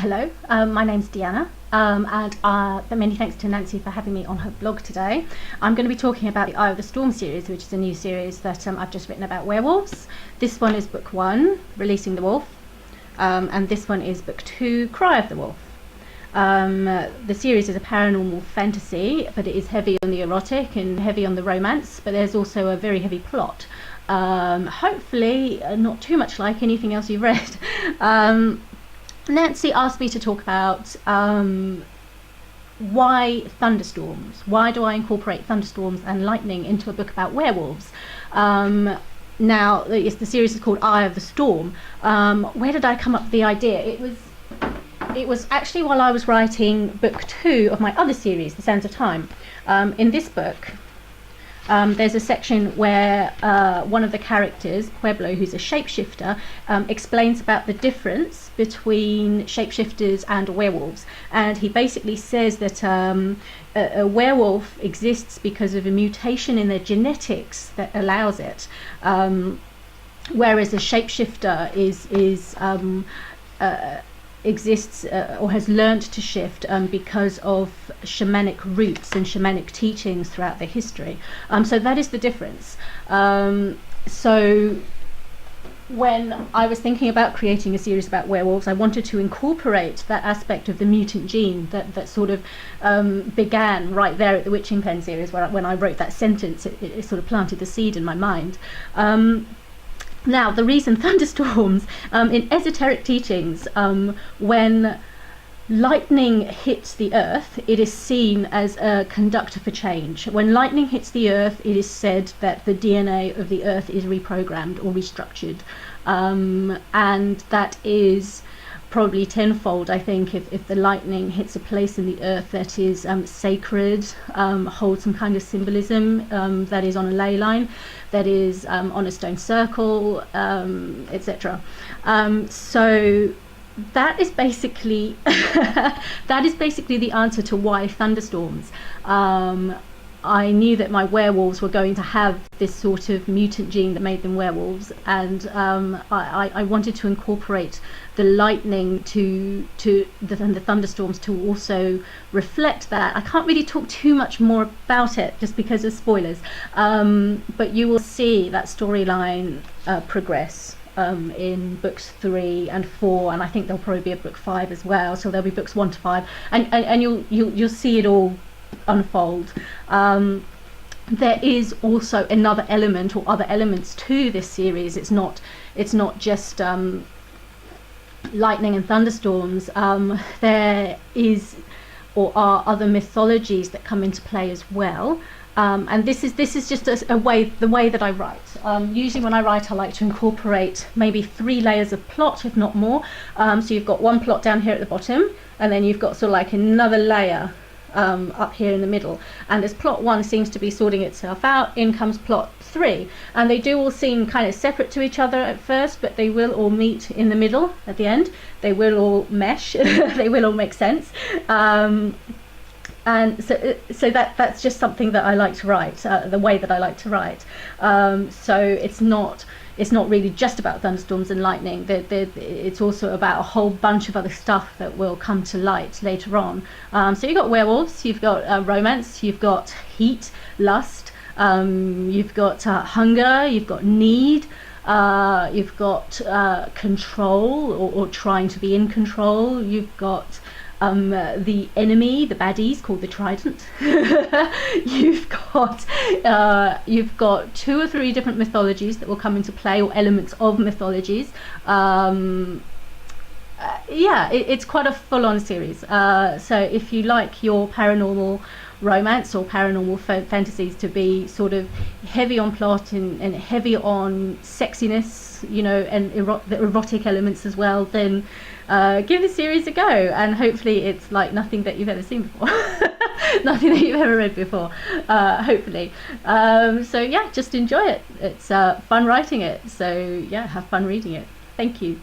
Hello, my name's Dianna, and many thanks to Nancy for having me on her blog today. I'm going to be talking about the Eye of the Storm series, which is a new series that I've just written about werewolves. This one is book 1, Releasing the Wolf, and this one is book 2, Cry of the Wolf. The series is a paranormal fantasy, but it is heavy on the erotic and heavy on the romance, but there's also a very heavy plot. Hopefully not too much like anything else you've read. Nancy asked me to talk about why thunderstorms. Why do I incorporate thunderstorms and lightning into a book about werewolves? Now, the series is called Eye of the Storm. Where did I come up with the idea? It was actually while I was writing book 2 of my other series, The Sands of Time. In this book, there's a section where one of the characters, Pueblo, who's a shapeshifter, explains about the difference between shapeshifters and werewolves. And he basically says that a werewolf exists because of a mutation in their genetics that allows it, whereas a shapeshifter exists or has learnt to shift because of shamanic roots and shamanic teachings throughout their history. So that is the difference. So when I was thinking about creating a series about werewolves, I wanted to incorporate that aspect of the mutant gene that sort of began right there at the Witching Pen series, where when I wrote that sentence, it sort of planted the seed in my mind. Now, the reason thunderstorms, in esoteric teachings, when lightning hits the earth, it is seen as a conductor for change. When lightning hits the earth, it is said that the DNA of the earth is reprogrammed or restructured. And that is probably tenfold, I think, if the lightning hits a place in the earth that is sacred, holds some kind of symbolism, that is on a ley line, that is on a stone circle, etc. So that is basically the answer to why thunderstorms. I knew that my werewolves were going to have this sort of mutant gene that made them werewolves, and I wanted to incorporate the lightning to the thunderstorms to also reflect that. I can't really talk too much more about it just because of spoilers, but you will see that storyline progress in books 3 and 4, and I think there'll probably be a book 5 as well. So there'll be books 1 to 5, and you'll see it all unfold. There is also another element, or other elements to this series. It's not just lightning and thunderstorms. There is or are other mythologies that come into play as well. And this is just the way that I write. Usually when I write, I like to incorporate maybe 3 layers of plot, if not more. So you've got one plot down here at the bottom, and then you've got sort of like another layer up here in the middle, and as plot 1 seems to be sorting itself out, in comes plot 3, and they do all seem kind of separate to each other at first, but they will all meet in the middle at the end. They will all mesh. They will all make sense. And so that's just something that I like to write, the way that I like to write. So it's not really just about thunderstorms and lightning. It's also about a whole bunch of other stuff that will come to light later on. So you've got werewolves, you've got romance, you've got heat, lust, you've got hunger, you've got need, you've got control or trying to be in control, you've got the enemy, the baddies called the Trident. You've got 2 or 3 different mythologies that will come into play, or elements of mythologies. It's quite a full-on series. So if you like your paranormal romance or paranormal fantasies to be sort of heavy on plot and heavy on sexiness, and the erotic elements as well, then give the series a go, and hopefully it's like nothing that you've ever seen before. Nothing that you've ever read before, hopefully. So yeah, just enjoy it. It's fun writing it, so yeah, have fun reading it. Thank you.